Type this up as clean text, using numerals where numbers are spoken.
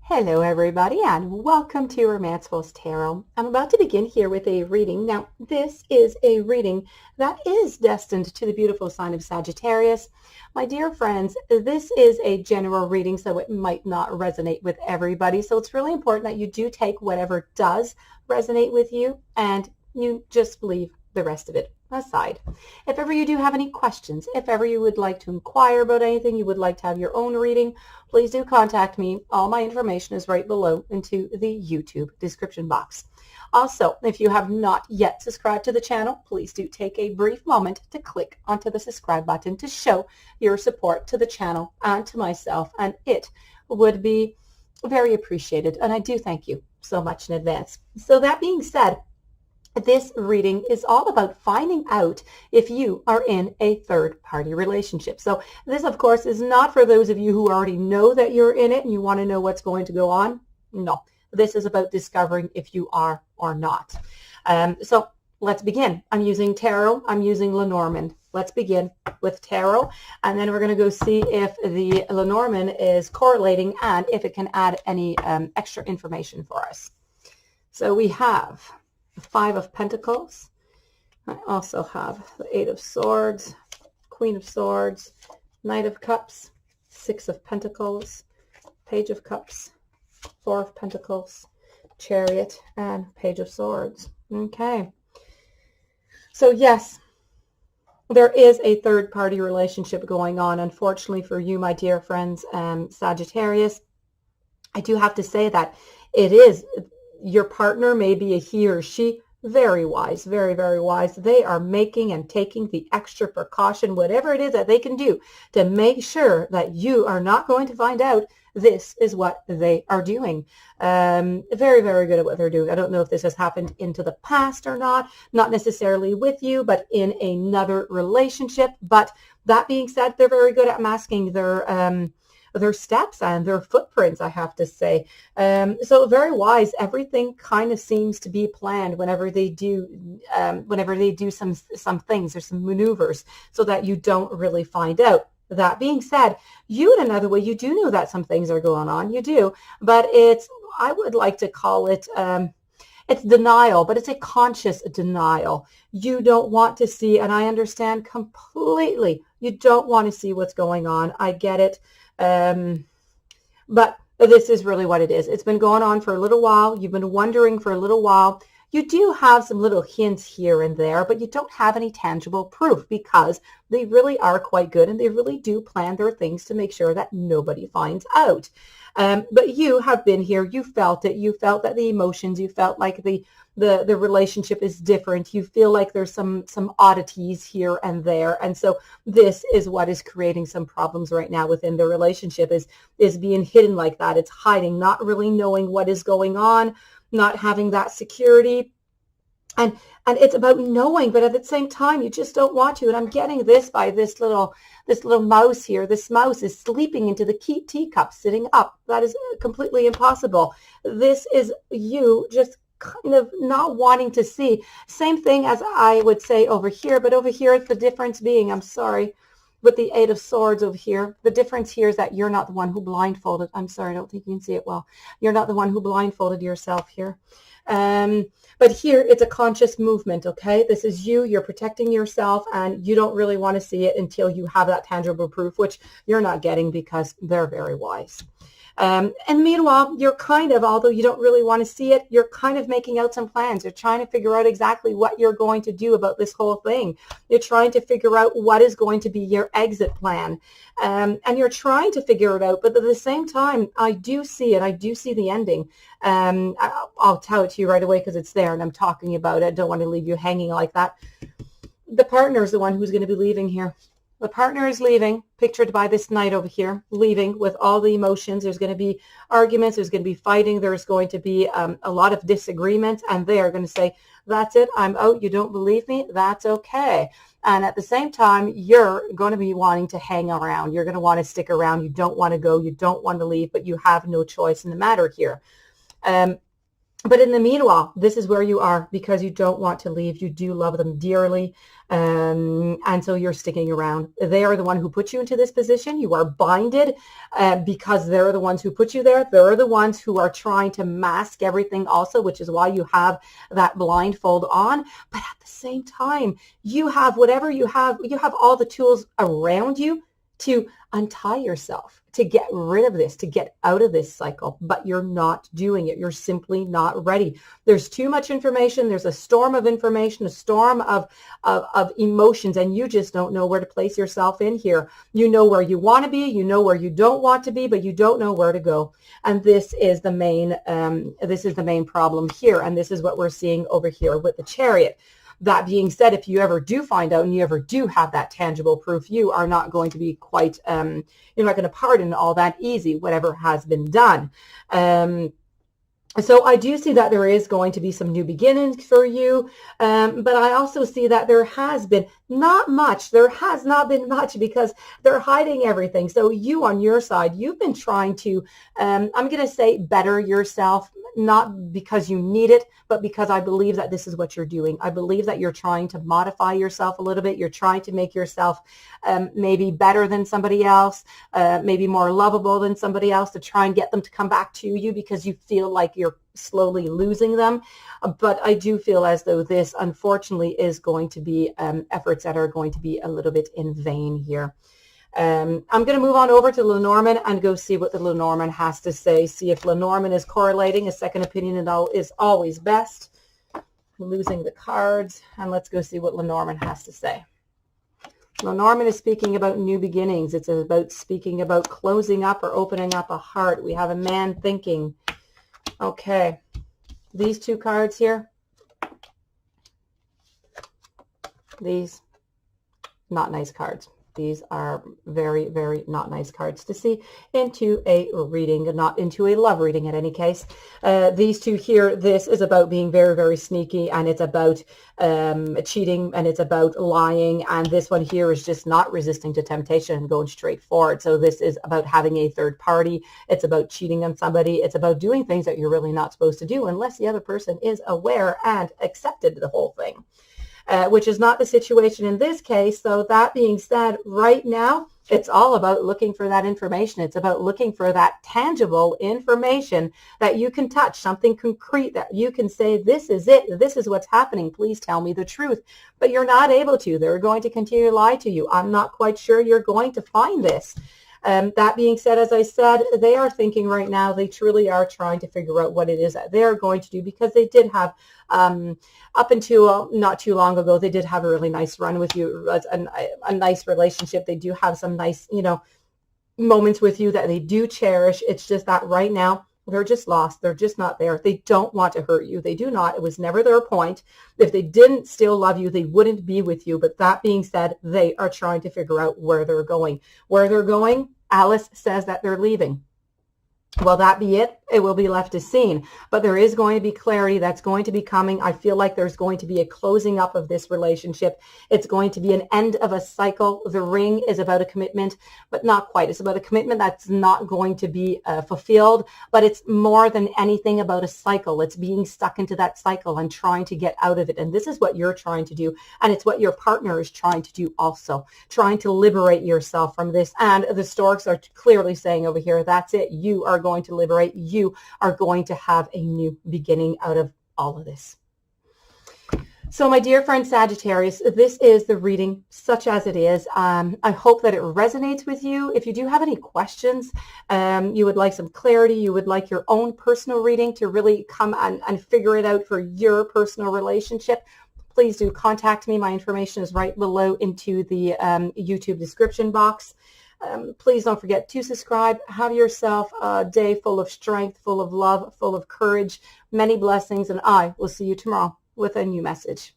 Hello everybody and welcome to Romanceful's Tarot. I'm about to begin here with a reading. Now this is a reading that is destined to the beautiful sign of Sagittarius. My dear friends, this is a general reading, so it might not resonate with everybody. So it's really important that you do take whatever does resonate with you and you just leave the rest of it aside. If ever you do have any questions, if ever you would like to inquire about anything, you would like to have your own reading, please do contact me. All my information is right below into the YouTube description box. Also, if you have not yet subscribed to the channel, please do take a brief moment to click onto the subscribe button to show your support to the channel and to myself, and it would be very appreciated, and I do thank you so much in advance. So that being said, this reading is all about finding out if you are in a third-party relationship. So this, of course, is not for those of you who already know that you're in it and you want to know what's going to go on. No, this is about discovering if you are or not. So let's begin. I'm using tarot. I'm using Lenormand. Let's begin with tarot, and then we're going to go see if the Lenormand is correlating and if it can add any extra information for us. So we have the Five of Pentacles. I also have the Eight of Swords, Queen of Swords, Knight of Cups, Six of Pentacles, Page of Cups, Four of Pentacles, Chariot, and Page of Swords. Okay. So yes, there is a third-party relationship going on. Unfortunately for you, my dear friends, Sagittarius, I do have to say that it is your partner, may be a he or she, very wise, very, very wise. They are making and taking the extra precaution, whatever it is that they can do to make sure that you are not going to find out this is what they are doing. Very, very good at what they're doing. I don't know if this has happened into the past or not necessarily with you, but in another relationship. But that being said, they're very good at masking their steps and their footprints, I have to say. So very wise. Everything kind of seems to be planned whenever they do some things or some maneuvers so that you don't really find out. That being said, you in another way, you do know that some things are going on. You do, but I would like to call it, it's denial, but it's a conscious denial. You don't want to see, and I understand completely, you don't want to see what's going on. I get it. But this is really what it is. It's been going on for a little while. You've been wondering for a little while. You do have some little hints here and there, but you don't have any tangible proof because they really are quite good and they really do plan their things to make sure that nobody finds out. But you have been here. You felt it. You felt that the emotions, you felt like the relationship is different. You feel like there's some oddities here and there. And so this is what is creating some problems right now within the relationship is being hidden like that. It's hiding, not really knowing what is going on, not having that security. And it's about knowing, but at the same time, you just don't want to. And I'm getting this by this little mouse here. This mouse is sleeping into the teacup, sitting up. That is completely impossible. This is you just kind of not wanting to see. Same thing as I would say over here, but over here, the difference being, I'm sorry, with the Eight of Swords over here, the difference here is that you're not the one who blindfolded. I'm sorry, I don't think you can see it well. You're not the one who blindfolded yourself here. But here it's a conscious movement, okay? This is you, you're protecting yourself, and you don't really want to see it until you have that tangible proof, which you're not getting because they're very wise. And meanwhile, you're kind of, although you don't really want to see it, you're kind of making out some plans. You're trying to figure out exactly what you're going to do about this whole thing. You're trying to figure out what is going to be your exit plan. And you're trying to figure it out. But at the same time, I do see it. I do see the ending. I'll tell it to you right away because it's there and I'm talking about it. I don't want to leave you hanging like that. The partner is the one who's going to be leaving here. The partner is leaving, pictured by this knight over here, leaving with all the emotions. There's going to be arguments. There's going to be fighting. There's going to be a lot of disagreements. And they are going to say, that's it. I'm out. You don't believe me? That's okay. And at the same time, you're going to be wanting to hang around. You're going to want to stick around. You don't want to go. You don't want to leave, but you have no choice in the matter here. But in the meanwhile, this is where you are because you don't want to leave. You do love them dearly. And so you're sticking around. They are the one who put you into this position. You are binded because they're the ones who put you there. They're the ones who are trying to mask everything also, which is why you have that blindfold on. But at the same time, you have whatever you have all the tools around you to untie yourself, to get rid of this, to get out of this cycle, but you're not doing it. You're simply not ready. There's too much information. There's a storm of information, a storm of emotions, and you just don't know where to place yourself in here. You know where you want to be, you know where you don't want to be, but you don't know where to go. And this is the main problem here. And this is what we're seeing over here with the Chariot. That being said, if you ever do find out and you ever do have that tangible proof, you are not going to be quite, you're not going to pardon all that easy, whatever has been done. So I do see that there is going to be some new beginnings for you, but I also see that there has been not much. There has not been much because they're hiding everything. So you on your side, you've been trying to, I'm going to say, better yourself, not because you need it, but because I believe that this is what you're doing. I believe that you're trying to modify yourself a little bit. You're trying to make yourself maybe better than somebody else, maybe more lovable than somebody else, to try and get them to come back to you because you feel like you're slowly losing them. But I do feel as though this, unfortunately, is going to be efforts that are going to be a little bit in vain here. I'm going to move on over to Lenormand and go see what the Lenormand has to say. See if Lenormand is correlating. A second opinion is always best. Losing the cards. And let's go see what Lenormand has to say. Lenormand is speaking about new beginnings. It's about speaking about closing up or opening up a heart. We have a man thinking. Okay. These two cards here. These, not nice cards. These are very, very not nice cards to see into a reading, not into a love reading in any case. These two here, this is about being very, very sneaky, and it's about cheating, and it's about lying. And this one here is just not resisting to temptation and going straight forward. So this is about having a third party. It's about cheating on somebody. It's about doing things that you're really not supposed to do unless the other person is aware and accepted the whole thing. Which is not the situation in this case. So that being said, right now, it's all about looking for that information. It's about looking for that tangible information that you can touch, something concrete that you can say, this is it, this is what's happening, please tell me the truth. But you're not able to. They're going to continue to lie to you. I'm not quite sure you're going to find this. That being said, as I said, they are thinking right now, they truly are trying to figure out what it is that they're going to do, because they did have, up until not too long ago, they did have a really nice run with you, a nice relationship. They do have some nice, moments with you that they do cherish. It's just that right now, they're just lost. They're just not there. They don't want to hurt you. They do not. It was never their point. If they didn't still love you, they wouldn't be with you. But that being said, they are trying to figure out where they're going. Where they're going, Alice says that they're leaving. Will that be it? It will be left to seen. But there is going to be clarity that's going to be coming. I feel like there's going to be a closing up of this relationship. It's going to be an end of a cycle. The ring is about a commitment, but not quite. It's about a commitment that's not going to be fulfilled, but it's more than anything about a cycle. It's being stuck into that cycle and trying to get out of it. And this is what you're trying to do. And it's what your partner is trying to do also, trying to liberate yourself from this. And the storks are clearly saying over here, that's it. You are going to liberate. You are going to have a new beginning out of all of this. So my dear friend Sagittarius, this is the reading such as it is. I hope that it resonates with you. If you do have any questions, you would like some clarity, you would like your own personal reading to really come and figure it out for your personal relationship, please do contact me. My information is right below into the YouTube description box. Please don't forget to subscribe. Have yourself a day full of strength, full of love, full of courage, many blessings, and I will see you tomorrow with a new message.